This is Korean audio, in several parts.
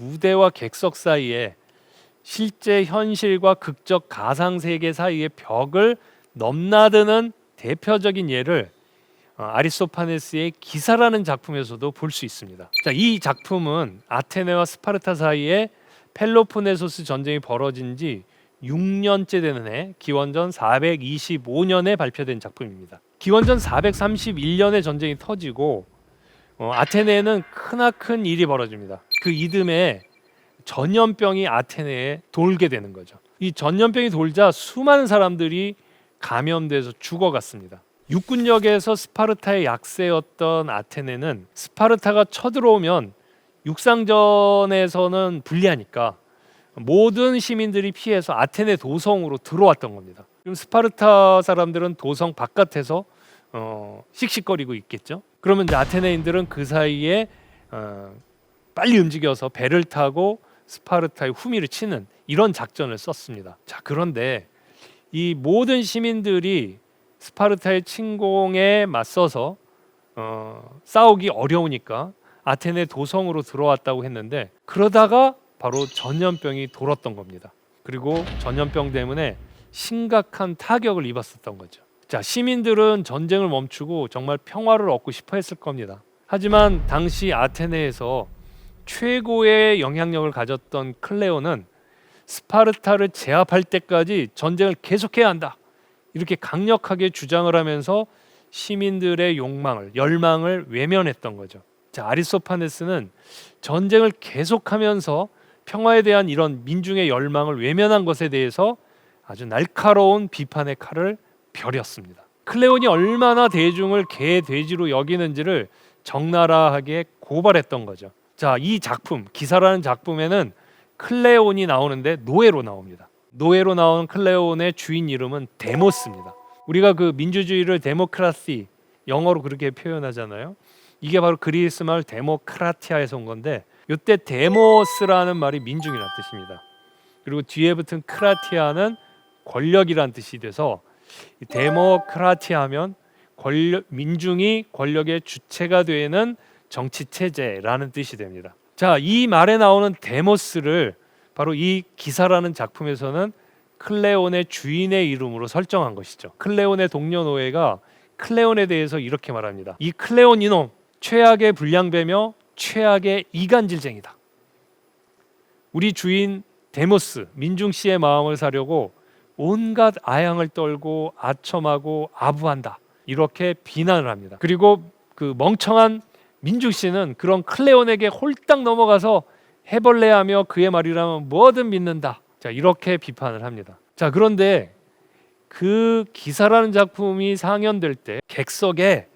무대와 객석 사이에 실제 현실과 극적 가상세계 사이의 벽을 넘나드는 대표적인 예를 아리스토파네스의 기사라는 작품에서도 볼 수 있습니다. 자, 이 작품은 아테네와 스파르타 사이에 펠로폰네소스 전쟁이 벌어진 지 6년째 되는 해 기원전 425년에 발표된 작품입니다. 기원전 431년에 전쟁이 터지고 아테네에는 크나큰 일이 벌어집니다. 그 이듬해 전염병이 아테네에 돌게 되는 거죠. 이 전염병이 돌자 수많은 사람들이 감염돼서 죽어갔습니다. 육군력에서 스파르타의 약세였던 아테네는 스파르타가 쳐들어오면 육상전에서는 불리하니까 모든 시민들이 피해서 아테네 도성으로 들어왔던 겁니다. 그럼 스파르타 사람들은 도성 바깥에서 씩씩거리고 있겠죠. 그러면 이제 아테네인들은 그 사이에 빨리 움직여서 배를 타고 스파르타의 후미를 치는 이런 작전을 썼습니다. 자, 그런데 이 모든 시민들이 스파르타의 침공에 맞서서 싸우기 어려우니까 아테네 도성으로 들어왔다고 했는데, 그러다가 바로 전염병이 돌았던 겁니다. 그리고 전염병 때문에 심각한 타격을 입었었던 거죠. 자, 시민들은 전쟁을 멈추고 정말 평화를 얻고 싶어 했을 겁니다. 하지만 당시 아테네에서 최고의 영향력을 가졌던 클레오는 스파르타를 제압할 때까지 전쟁을 계속해야 한다, 이렇게 강력하게 주장을 하면서 시민들의 욕망을, 열망을 외면했던 거죠. 자, 아리스토파네스는 전쟁을 계속하면서 평화에 대한 이런 민중의 열망을 외면한 것에 대해서 아주 날카로운 비판의 칼을 벼렸습니다. 클레온이 얼마나 대중을 개, 돼지로 여기는지를 적나라하게 고발했던 거죠. 자, 이 작품, 기사라는 작품에는 클레온이 나오는데 노예로 나옵니다. 노예로 나오는 클레온의 주인 이름은 데모스입니다. 우리가 그 민주주의를 데모크라시, 영어로 그렇게 표현하잖아요. 이게 바로 그리스 말 데모크라티아에서 온 건데, 이때 데모스라는 말이 민중이라는 뜻입니다. 그리고 뒤에 붙은 크라티아는 권력이라는 뜻이 돼서 데모크라티아면 민중이 권력의 주체가 되는 정치 체제라는 뜻이 됩니다. 자, 이 말에 나오는 데모스를 바로 이 기사라는 작품에서는 클레온의 주인의 이름으로 설정한 것이죠. 클레온의 동료 노예가 클레온에 대해서 이렇게 말합니다. 이 클레온 이놈, 최악의 불량배며 최악의 이간질쟁이다. 우리 주인 데모스, 민중 씨의 마음을 사려고 온갖 아양을 떨고 아첨하고 아부한다, 이렇게 비난을 합니다. 그리고 그 멍청한 민중 씨는 그런 클레온에게 홀딱 넘어가서 해벌레하며 그의 말이라면 뭐든 믿는다. 자, 이렇게 비판을 합니다. 자, 그런데 그 기사라는 작품이 상연될 때 객석에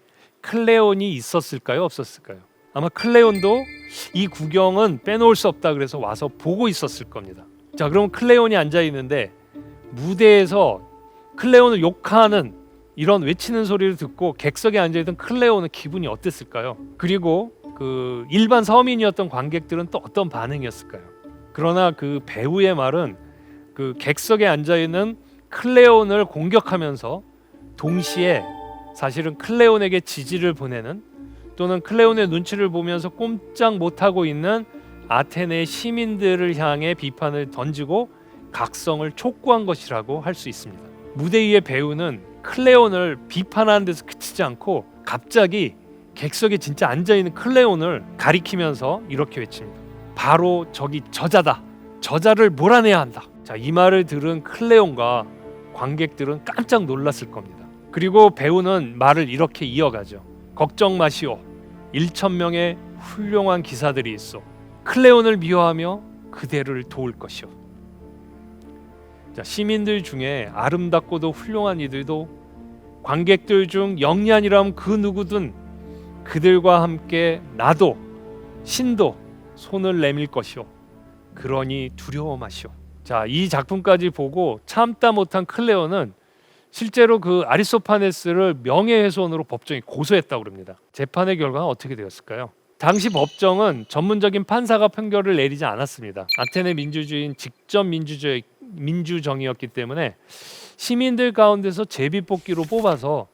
클레온이 있었을까요, 없었을까요? 아마 클레온도 이 구경은 빼놓을 수 없다 그래서 와서 보고 있었을 겁니다. 자, 그럼 클레온이 앉아 있는데 무대에서 클레온을 욕하는 이런 외치는 소리를 듣고 객석에 앉아있던 클레온은 기분이 어땠을까요? 그리고 그 일반 서민이었던 관객들은 또 어떤 반응이었을까요? 그러나 그 배우의 말은 그 객석에 앉아있는 클레온을 공격하면서 동시에 사실은 클레온에게 지지를 보내는, 또는 클레온의 눈치를 보면서 꼼짝 못하고 있는 아테네 시민들을 향해 비판을 던지고 각성을 촉구한 것이라고 할 수 있습니다. 무대 위의 배우는 클레온을 비판하는 데서 그치지 않고 갑자기 객석에 진짜 앉아있는 클레온을 가리키면서 이렇게 외칩니다. 바로 저기 저자다. 저자를 몰아내야 한다. 자, 이 말을 들은 클레온과 관객들은 깜짝 놀랐을 겁니다. 그리고 배우는 말을 이렇게 이어가죠. 걱정 마시오. 1,000명의 훌륭한 기사들이 있어. 클레온을 미워하며 그대를 도울 것이오. 자, 시민들 중에 아름답고도 훌륭한 이들도, 관객들 중 영리한이라면 그 누구든 그들과 함께 나도, 신도 손을 내밀 것이오. 그러니 두려워 마시오. 자, 이 작품까지 보고 참다 못한 클레오는 실제로 그 아리스토파네스를 명예훼손으로 법정에 고소했다고 합니다. 재판의 결과는 어떻게 되었을까요? 당시 법정은 전문적인 판사가 판결을 내리지 않았습니다. 아테네 민주주의는 직접 민주정이었기 때문에 시민들 가운데서 제비뽑기로 뽑아서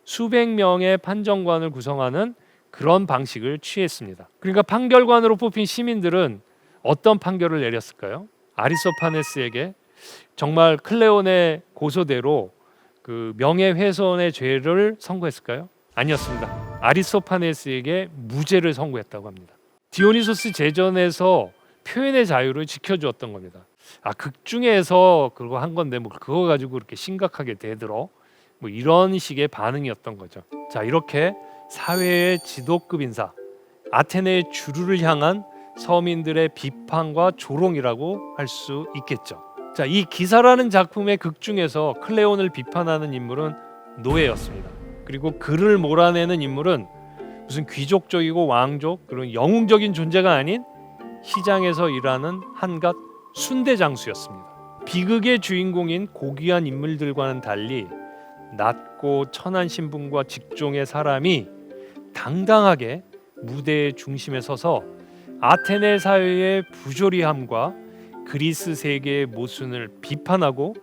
수백 명의 판정관을 구성하는 그런 방식을 취했습니다. 그러니까 판결관으로 뽑힌 시민들은 어떤 판결을 내렸을까요? 아리스토파네스에게 정말 클레온의 고소대로 그 명예훼손의 죄를 선고했을까요? 아니었습니다. 아리스토파네스에게 무죄를 선고했다고 합니다. 디오니소스 제전에서 표현의 자유를 지켜주었던 겁니다. 극중에서 그거 한 건데 뭐 그거 가지고 그렇게 심각하게 대들어? 뭐 이런 식의 반응이었던 거죠. 자, 이렇게 사회의 지도급 인사, 아테네의 주류를 향한 서민들의 비판과 조롱이라고 할 수 있겠죠. 자, 이 기사라는 작품의 극중에서 클레온을 비판하는 인물은 노예였습니다. 그리고 그를 몰아내는 인물은 무슨 귀족적이고 왕족 그런 영웅적인 존재가 아닌 시장에서 일하는 한갓 순대장수였습니다. 비극의 주인공인 고귀한 인물들과는 달리 낮고 천한 신분과 직종의 사람이 당당하게 무대의 중심에 서서 아테네 사회의 부조리함과 그리스 세계의 모순을 비판하고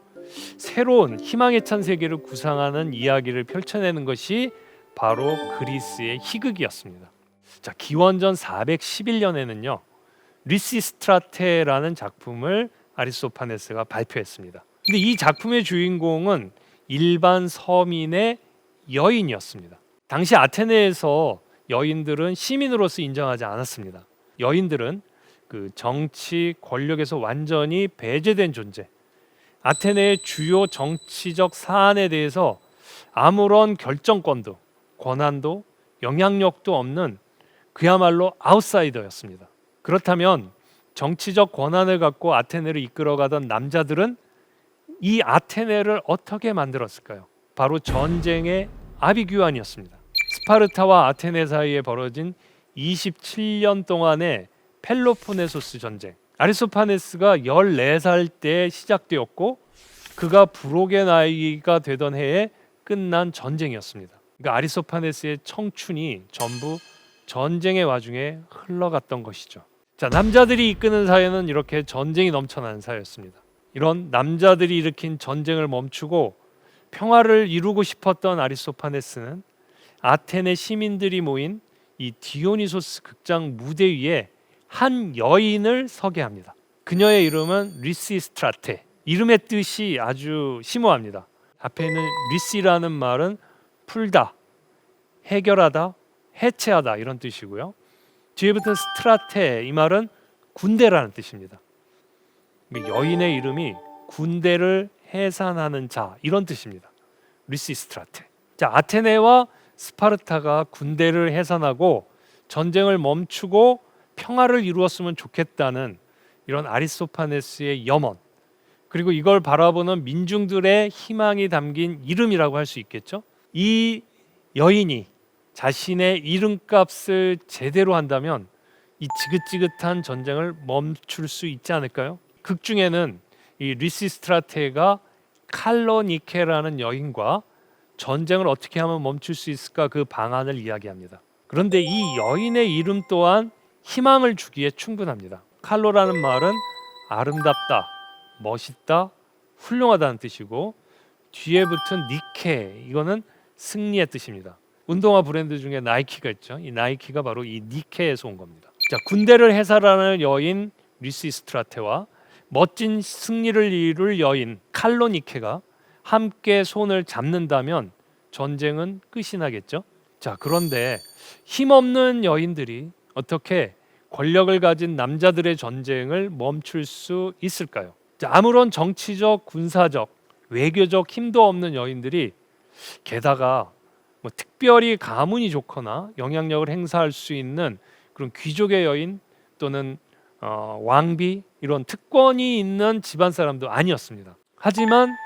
새로운 희망에 찬 세계를 구상하는 이야기를 펼쳐내는 것이 바로 그리스의 희극이었습니다. 자, 기원전 411년에는요 리시스트라테라는 작품을 아리스토파네스가 발표했습니다. 근데 이 작품의 주인공은 일반 서민의 여인이었습니다. 당시 아테네에서 여인들은 시민으로서 인정하지 않았습니다. 여인들은 그 정치 권력에서 완전히 배제된 존재, 아테네의 주요 정치적 사안에 대해서 아무런 결정권도 권한도 영향력도 없는 그야말로 아웃사이더였습니다. 그렇다면 정치적 권한을 갖고 아테네를 이끌어가던 남자들은 이 아테네를 어떻게 만들었을까요? 바로 전쟁의 아비규환이었습니다. 스파르타와 아테네 사이에 벌어진 27년 동안의 펠로폰네소스 전쟁. 아리스토파네스가 14살 때 시작되었고 그가 부록의 나이가 되던 해에 끝난 전쟁이었습니다. 그러니까 아리스토파네스의 청춘이 전부 전쟁의 와중에 흘러갔던 것이죠. 자, 남자들이 이끄는 사회는 이렇게 전쟁이 넘쳐나는 사회였습니다. 이런 남자들이 일으킨 전쟁을 멈추고 평화를 이루고 싶었던 아리스토파네스는 아테네 시민들이 모인 이 디오니소스 극장 무대 위에 한 여인을 서게 합니다. 그녀의 이름은 리시스트라테. 이름의 뜻이 아주 심오합니다. 앞에 있는 리시라는 말은 풀다, 해결하다, 해체하다 이런 뜻이고요. 뒤에부터 스트라테 이 말은 군대라는 뜻입니다. 여인의 이름이 군대를 해산하는 자 이런 뜻입니다. 리시스트라테. 자, 아테네와 스파르타가 군대를 해산하고 전쟁을 멈추고 평화를 이루었으면 좋겠다는 이런 아리스토파네스의 염원, 그리고 이걸 바라보는 민중들의 희망이 담긴 이름이라고 할 수 있겠죠. 이 여인이 자신의 이름값을 제대로 한다면 이 지긋지긋한 전쟁을 멈출 수 있지 않을까요? 극 중에는 이 리시스트라테가 칼로니케라는 여인과 전쟁을 어떻게 하면 멈출 수 있을까 그 방안을 이야기합니다. 그런데 이 여인의 이름 또한 희망을 주기에 충분합니다. 칼로라는 말은 아름답다, 멋있다, 훌륭하다는 뜻이고 뒤에 붙은 니케 이거는 승리의 뜻입니다. 운동화 브랜드 중에 나이키가 있죠. 이 나이키가 바로 이 니케에서 온 겁니다. 자, 군대를 해산하는 여인 리시스트라테와 멋진 승리를 이룰 여인 칼로니케가 함께 손을 잡는다면 전쟁은 끝이 나겠죠. 자, 그런데 힘없는 여인들이 어떻게 권력을 가진 남자들의 전쟁을 멈출 수 있을까요? 자, 아무런 정치적, 군사적, 외교적 힘도 없는 여인들이 게다가 뭐 특별히 가문이 좋거나 영향력을 행사할 수 있는 그런 귀족의 여인 또는 왕비 이런 특권이 있는 집안 사람도 아니었습니다. 하지만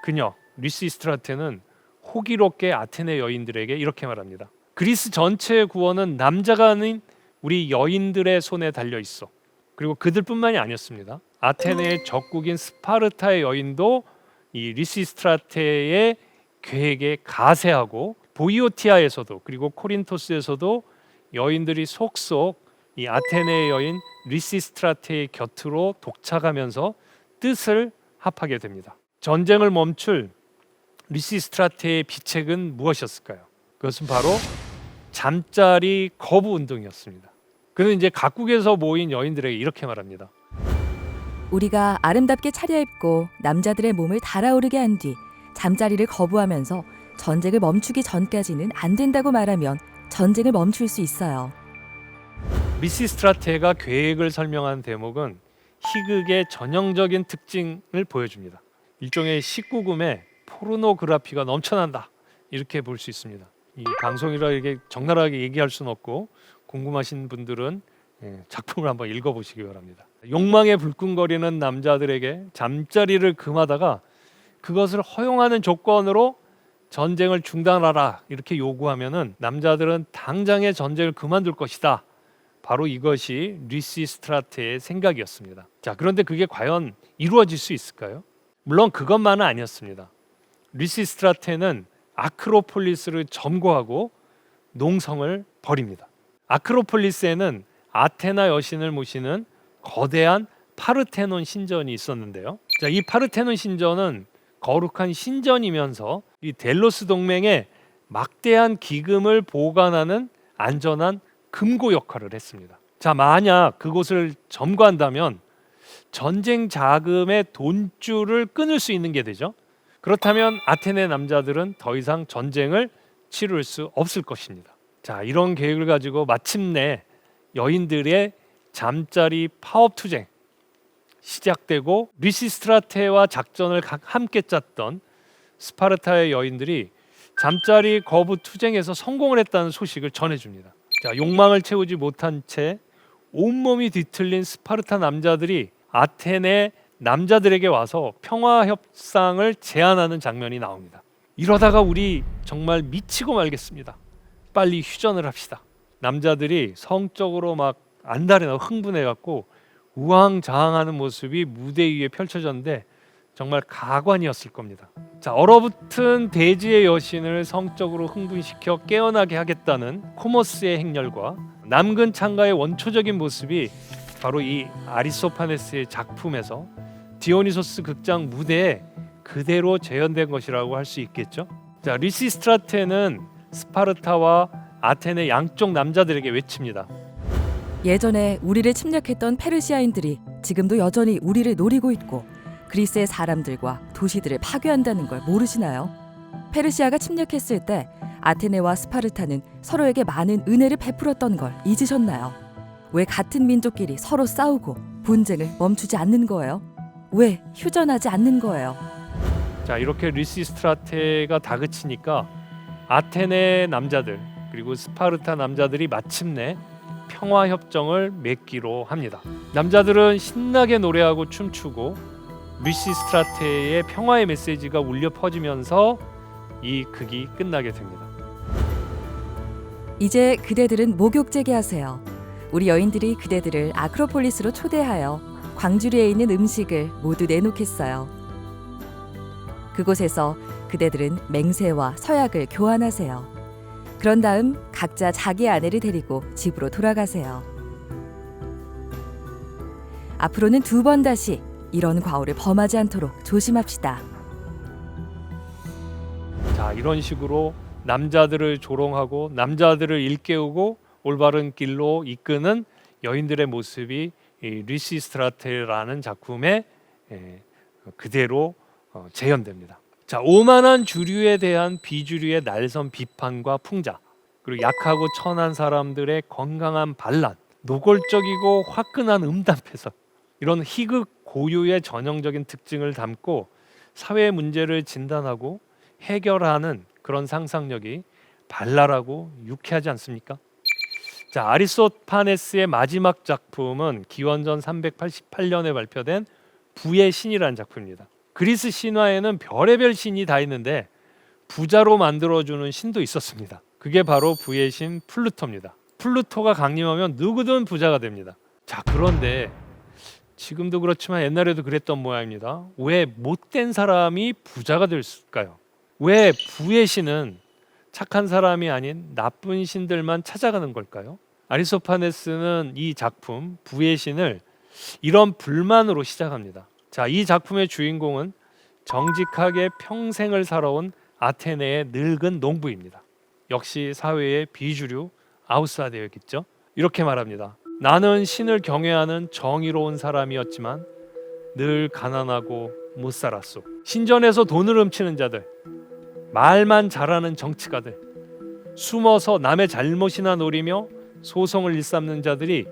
그녀 리시스트라테는 호기롭게 아테네 여인들에게 이렇게 말합니다. 그리스 전체의 구원은 남자가 아닌 우리 여인들의 손에 달려 있어. 그리고 그들뿐만이 아니었습니다. 아테네의 적국인 스파르타의 여인도 이 리시스트라테의 계획에 가세하고 보이오티아에서도 그리고 코린토스에서도 여인들이 속속 이 아테네의 여인 리시스트라테의 곁으로 독차가면서 뜻을 합하게 됩니다. 전쟁을 멈출 리시스트라테의 비책은 무엇이었을까요? 그것은 바로 잠자리 거부 운동이었습니다. 그는 이제 각국에서 모인 여인들에게 이렇게 말합니다. 우리가 아름답게 차려입고 남자들의 몸을 달아오르게 한 뒤 잠자리를 거부하면서 전쟁을 멈추기 전까지는 안 된다고 말하면 전쟁을 멈출 수 있어요. 리시스트라테가 계획을 설명한 대목은 희극의 전형적인 특징을 보여줍니다. 일종의 19금의 포르노그라피가 넘쳐난다, 이렇게 볼 수 있습니다. 이 방송이라 이게 적나라하게 얘기할 수는 없고, 궁금하신 분들은 작품을 한번 읽어보시기 바랍니다. 욕망에 불끈거리는 남자들에게 잠자리를 금하다가 그것을 허용하는 조건으로 전쟁을 중단하라, 이렇게 요구하면은 남자들은 당장의 전쟁을 그만둘 것이다. 바로 이것이 리시스트라테의 생각이었습니다. 자, 그런데 그게 과연 이루어질 수 있을까요? 물론 그것만은 아니었습니다. 리시스트라테는 아크로폴리스를 점거하고 농성을 벌입니다. 아크로폴리스에는 아테나 여신을 모시는 거대한 파르테논 신전이 있었는데요. 자, 이 파르테논 신전은 거룩한 신전이면서 이 델로스 동맹의 막대한 기금을 보관하는 안전한 금고 역할을 했습니다. 자, 만약 그곳을 점거한다면 전쟁 자금의 돈줄을 끊을 수 있는 게 되죠. 그렇다면 아테네 남자들은 더 이상 전쟁을 치룰 수 없을 것입니다. 자, 이런 계획을 가지고 마침내 여인들의 잠자리 파업 투쟁 시작되고, 리시스트라테와 작전을 함께 짰던 스파르타의 여인들이 잠자리 거부 투쟁에서 성공을 했다는 소식을 전해줍니다. 자, 욕망을 채우지 못한 채 온몸이 뒤틀린 스파르타 남자들이 아테네 남자들에게 와서 평화 협상을 제안하는 장면이 나옵니다. 이러다가 우리 정말 미치고 말겠습니다. 빨리 휴전을 합시다. 남자들이 성적으로 막 안달이나 흥분해갖고 우왕좌왕하는 모습이 무대 위에 펼쳐졌는데 정말 가관이었을 겁니다. 자, 얼어붙은 대지의 여신을 성적으로 흥분시켜 깨어나게 하겠다는 코모스의 행렬과 남근 창가의 원초적인 모습이 바로 이 아리스토파네스의 작품에서 디오니소스 극장 무대에 그대로 재현된 것이라고 할 수 있겠죠. 자, 리시스트라테는 스파르타와 아테네 양쪽 남자들에게 외칩니다. 예전에 우리를 침략했던 페르시아인들이 지금도 여전히 우리를 노리고 있고 그리스의 사람들과 도시들을 파괴한다는 걸 모르시나요? 페르시아가 침략했을 때 아테네와 스파르타는 서로에게 많은 은혜를 베풀었던 걸 잊으셨나요? 왜 같은 민족끼리 서로 싸우고 분쟁을 멈추지 않는 거예요? 왜 휴전하지 않는 거예요? 자, 이렇게 리시스트라테가 다그치니까 아테네 남자들 그리고 스파르타 남자들이 마침내 평화 협정을 맺기로 합니다. 남자들은 신나게 노래하고 춤추고 리시스트라테의 평화의 메시지가 울려 퍼지면서 이 극이 끝나게 됩니다. 이제 그대들은 목욕 재개하세요. 우리 여인들이 그대들을 아크로폴리스로 초대하여 광주리에 있는 음식을 모두 내놓겠어요. 그곳에서 그대들은 맹세와 서약을 교환하세요. 그런 다음 각자 자기 아내를 데리고 집으로 돌아가세요. 앞으로는 2번 다시 이런 과오를 범하지 않도록 조심합시다. 자, 이런 식으로 남자들을 조롱하고 남자들을 일깨우고 올바른 길로 이끄는 여인들의 모습이 이 리시스트라테라는 작품에 그대로 재현됩니다. 자, 오만한 주류에 대한 비주류의 날선 비판과 풍자, 그리고 약하고 천한 사람들의 건강한 반란, 노골적이고 화끈한 음담패설, 이런 희극 고유의 전형적인 특징을 담고 사회 문제를 진단하고 해결하는 그런 상상력이 발랄하고 유쾌하지 않습니까? 자, 아리스토파네스의 마지막 작품은 기원전 388년에 발표된 부의 신이라는 작품입니다. 그리스 신화에는 별의별 신이 다 있는데 부자로 만들어주는 신도 있었습니다. 그게 바로 부의 신 플루토입니다. 플루토가 강림하면 누구든 부자가 됩니다. 자, 그런데 지금도 그렇지만 옛날에도 그랬던 모양입니다. 왜 못된 사람이 부자가 될까요? 왜 부의 신은 착한 사람이 아닌 나쁜 신들만 찾아가는 걸까요? 아리스토파네스는 이 작품 부의 신을 이런 불만으로 시작합니다. 자, 이 작품의 주인공은 정직하게 평생을 살아온 아테네의 늙은 농부입니다. 역시 사회의 비주류 아웃사이더였겠죠. 이렇게 말합니다. 나는 신을 경외하는 정의로운 사람이었지만 늘 가난하고 못 살았소. 신전에서 돈을 훔치는 자들, 말만 잘하는 정치가들, 숨어서 남의 잘못이나 노리며 소송을 일삼는 자들이,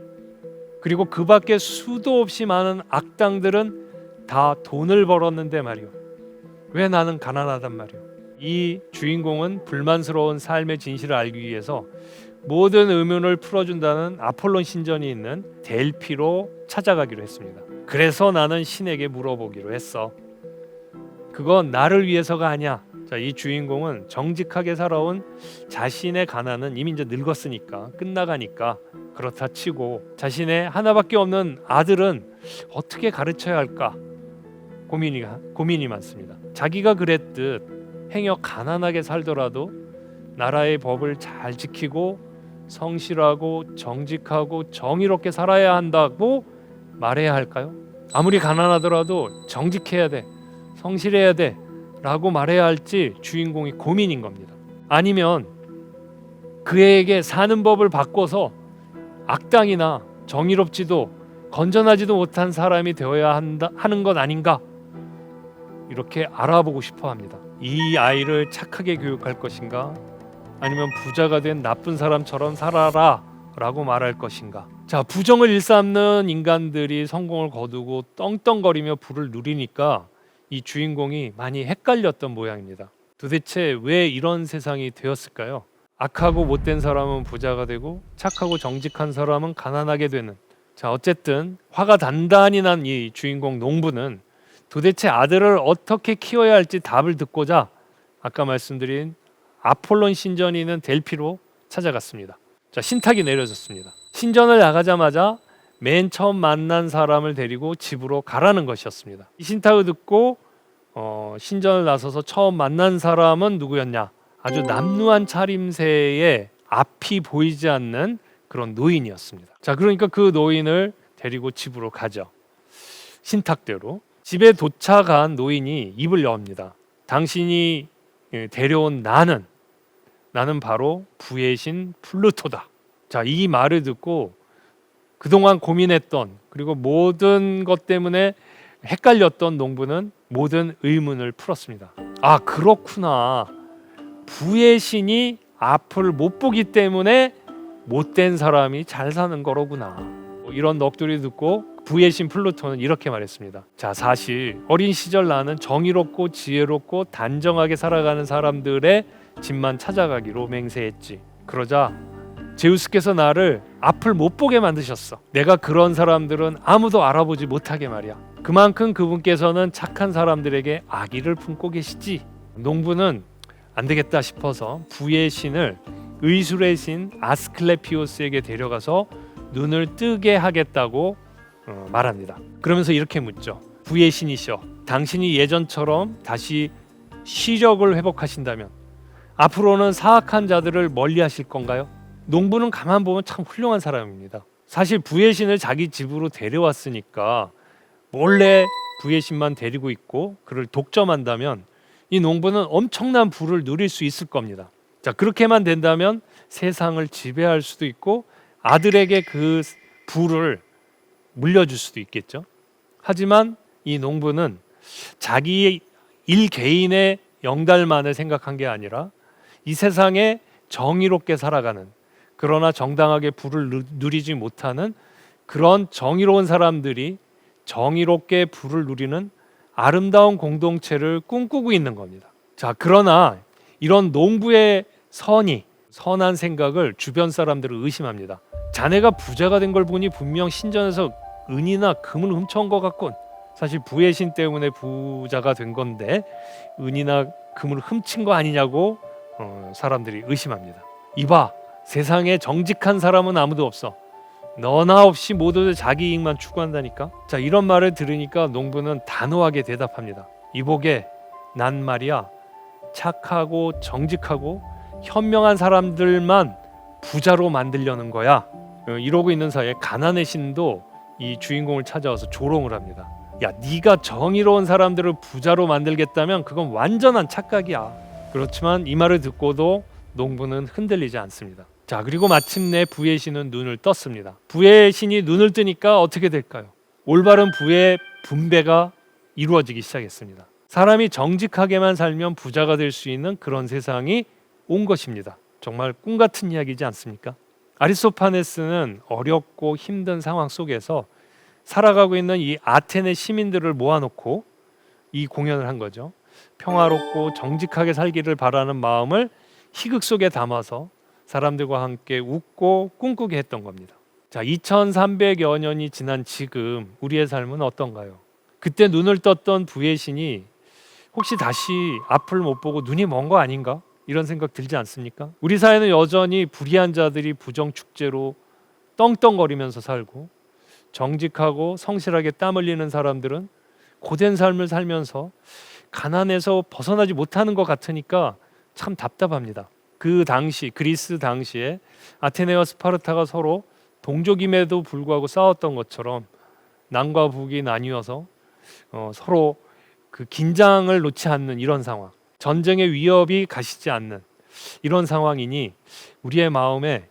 그리고 그 밖에 수도 없이 많은 악당들은 다 돈을 벌었는데 말이오, 왜 나는 가난하단 말이오. 이 주인공은 불만스러운 삶의 진실을 알기 위해서 모든 의문을 풀어준다는 아폴론 신전이 있는 델피로 찾아가기로 했습니다. 그래서 나는 신에게 물어보기로 했어. 그건 나를 위해서가 아니야. 자, 이 주인공은 정직하게 살아온 자신의 가난은 이미 이제 늙었으니까 끝나가니까 그렇다 치고, 자신의 하나밖에 없는 아들은 어떻게 가르쳐야 할까 고민이 많습니다. 자기가 그랬듯 행여 가난하게 살더라도 나라의 법을 잘 지키고 성실하고 정직하고 정의롭게 살아야 한다고 말해야 할까요? 아무리 가난하더라도 정직해야 돼, 성실해야 돼 라고 말해야 할지 주인공이 고민인 겁니다. 아니면 그에게 사는 법을 바꿔서 악당이나 정의롭지도 건전하지도 못한 사람이 되어야 하는 것 아닌가, 이렇게 알아보고 싶어 합니다. 이 아이를 착하게 교육할 것인가, 아니면 부자가 된 나쁜 사람처럼 살아라 라고 말할 것인가. 자, 부정을 일삼는 인간들이 성공을 거두고 떵떵거리며 부를 누리니까 이 주인공이 많이 헷갈렸던 모양입니다. 도대체 왜 이런 세상이 되었을까요? 악하고 못된 사람은 부자가 되고 착하고 정직한 사람은 가난하게 되는. 자, 어쨌든 화가 단단히 난 이 주인공 농부는 도대체 아들을 어떻게 키워야 할지 답을 듣고자 아까 말씀드린 아폴론 신전이 있는 델피로 찾아갔습니다. 자, 신탁이 내려졌습니다. 신전을 나가자마자 맨 처음 만난 사람을 데리고 집으로 가라는 것이었습니다. 이 신탁을 듣고 신전을 나서서 처음 만난 사람은 누구였냐? 아주 남루한 차림새의 앞이 보이지 않는 그런 노인이었습니다. 자, 그러니까 그 노인을 데리고 집으로 가죠. 신탁대로. 집에 도착한 노인이 입을 여옵니다. 당신이 데려온 나는 바로 부의 신 플루토다. 자, 이 말을 듣고 그동안 고민했던, 그리고 모든 것 때문에 헷갈렸던 농부는 모든 의문을 풀었습니다. 아, 그렇구나. 부의 신이 앞을 못 보기 때문에 못된 사람이 잘 사는 거로구나. 이런 넋두리 듣고 부의 신 플루토는 이렇게 말했습니다. 자, 사실 어린 시절 나는 정의롭고 지혜롭고 단정하게 살아가는 사람들의 집만 찾아가기로 맹세했지. 그러자 제우스께서 나를 앞을 못 보게 만드셨어. 내가 그런 사람들은 아무도 알아보지 못하게 말이야. 그만큼 그분께서는 착한 사람들에게 악의를 품고 계시지. 농부는 안 되겠다 싶어서 부의 신을 의술의 신 아스클레피오스에게 데려가서 눈을 뜨게 하겠다고 말합니다. 그러면서 이렇게 묻죠. 부의 신이시여, 당신이 예전처럼 다시 시력을 회복하신다면 앞으로는 사악한 자들을 멀리하실 건가요? 농부는 가만 보면 참 훌륭한 사람입니다. 사실 부의 신을 자기 집으로 데려왔으니까 몰래 부의 신만 데리고 있고 그를 독점한다면 이 농부는 엄청난 부를 누릴 수 있을 겁니다. 자, 그렇게만 된다면 세상을 지배할 수도 있고 아들에게 그 부를 물려줄 수도 있겠죠. 하지만 이 농부는 자기 일 개인의 영달만을 생각한 게 아니라 이 세상에 정의롭게 살아가는, 그러나 정당하게 부를 누리지 못하는 그런 정의로운 사람들이 정의롭게 부를 누리는 아름다운 공동체를 꿈꾸고 있는 겁니다. 자, 그러나 이런 농부의 선한 생각을 주변 사람들은 의심합니다. 자네가 부자가 된 걸 보니 분명 신전에서 은이나 금을 훔쳐온 것 같군. 사실 부의 신 때문에 부자가 된 건데 은이나 금을 훔친 거 아니냐고 사람들이 의심합니다. 이봐, 세상에 정직한 사람은 아무도 없어. 너나 없이 모두들 자기 이익만 추구한다니까. 자, 이런 말을 들으니까 농부는 단호하게 대답합니다. 이보게, 난 말이야 착하고 정직하고 현명한 사람들만 부자로 만들려는 거야. 이러고 있는 사이에 가난의 신도 이 주인공을 찾아와서 조롱을 합니다. 야, 네가 정의로운 사람들을 부자로 만들겠다면 그건 완전한 착각이야. 그렇지만 이 말을 듣고도 농부는 흔들리지 않습니다. 자, 그리고 마침내 부의 신은 눈을 떴습니다. 부의 신이 눈을 뜨니까 어떻게 될까요? 올바른 부의 분배가 이루어지기 시작했습니다. 사람이 정직하게만 살면 부자가 될 수 있는 그런 세상이 온 것입니다. 정말 꿈 같은 이야기지 않습니까? 아리스토파네스는 어렵고 힘든 상황 속에서 살아가고 있는 이 아테네 시민들을 모아놓고 이 공연을 한 거죠. 평화롭고 정직하게 살기를 바라는 마음을 희극 속에 담아서 사람들과 함께 웃고 꿈꾸게 했던 겁니다. 자, 2300여 년이 지난 지금 우리의 삶은 어떤가요? 그때 눈을 떴던 부의 신이 혹시 다시 앞을 못 보고 눈이 먼 거 아닌가? 이런 생각 들지 않습니까? 우리 사회는 여전히 불의한 자들이 부정축제로 떵떵거리면서 살고, 정직하고 성실하게 땀 흘리는 사람들은 고된 삶을 살면서 가난에서 벗어나지 못하는 것 같으니까 참 답답합니다. 그 당시 그리스 당시에 아테네와 스파르타가 서로 동족임에도 불구하고 싸웠던 것처럼 남과 북이 나뉘어서 서로 그 긴장을 놓지 않는 이런 상황, 전쟁의 위협이 가시지 않는 이런 상황이니 우리의 마음에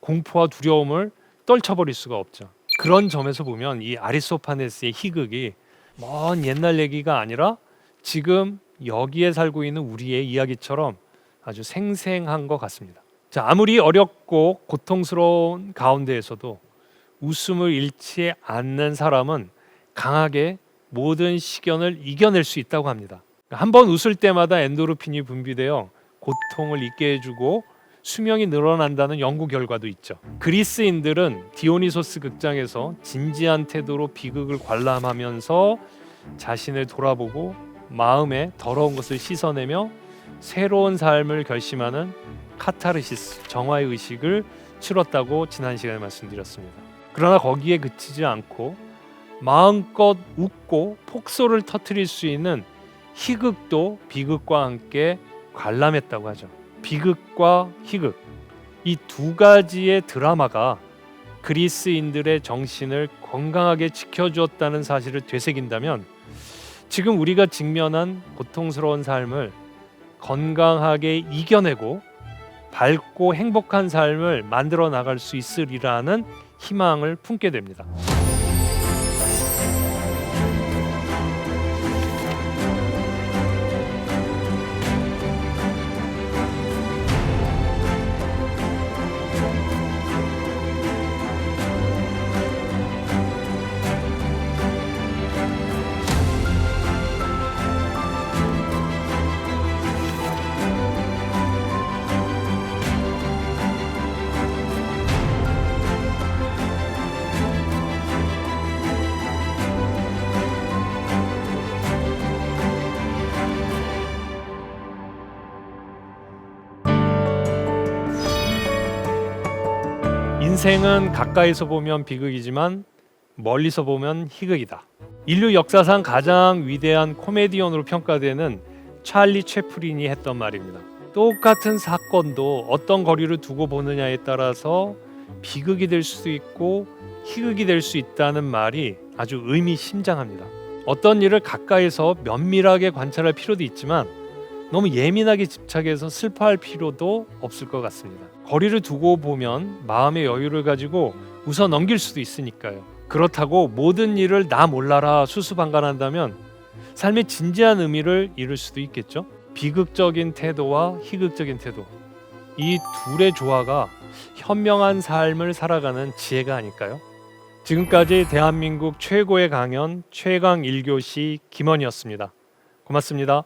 공포와 두려움을 떨쳐버릴 수가 없죠. 그런 점에서 보면 이 아리스토파네스의 희극이 먼 옛날 얘기가 아니라 지금 여기에 살고 있는 우리의 이야기처럼 아주 생생한 것 같습니다. 자, 아무리 어렵고 고통스러운 가운데에서도 웃음을 잃지 않는 사람은 강하게 모든 시련을 이겨낼 수 있다고 합니다. 한번 웃을 때마다 엔도르핀이 분비되어 고통을 잊게 해주고 수명이 늘어난다는 연구 결과도 있죠. 그리스인들은 디오니소스 극장에서 진지한 태도로 비극을 관람하면서 자신을 돌아보고 마음에 더러운 것을 씻어내며 새로운 삶을 결심하는 카타르시스, 정화의 의식을 치렀다고 지난 시간에 말씀드렸습니다. 그러나 거기에 그치지 않고 마음껏 웃고 폭소를 터뜨릴 수 있는 희극도 비극과 함께 관람했다고 하죠. 비극과 희극, 이 두 가지의 드라마가 그리스인들의 정신을 건강하게 지켜주었다는 사실을 되새긴다면 지금 우리가 직면한 고통스러운 삶을 건강하게 이겨내고 밝고 행복한 삶을 만들어 나갈 수 있으리라는 희망을 품게 됩니다. 인생은 가까이서 보면 비극이지만 멀리서 보면 희극이다. 인류 역사상 가장 위대한 코미디언으로 평가되는 찰리 채플린이 했던 말입니다. 똑같은 사건도 어떤 거리를 두고 보느냐에 따라서 비극이 될 수도 있고 희극이 될 수 있다는 말이 아주 의미심장합니다. 어떤 일을 가까이서 면밀하게 관찰할 필요도 있지만 너무 예민하게 집착해서 슬퍼할 필요도 없을 것 같습니다. 거리를 두고 보면 마음의 여유를 가지고 웃어 넘길 수도 있으니까요. 그렇다고 모든 일을 나 몰라라 수수방관한다면 삶의 진지한 의미를 잃을 수도 있겠죠. 비극적인 태도와 희극적인 태도, 이 둘의 조화가 현명한 삶을 살아가는 지혜가 아닐까요? 지금까지 대한민국 최고의 강연 최강 1교시 김원이었습니다. 고맙습니다.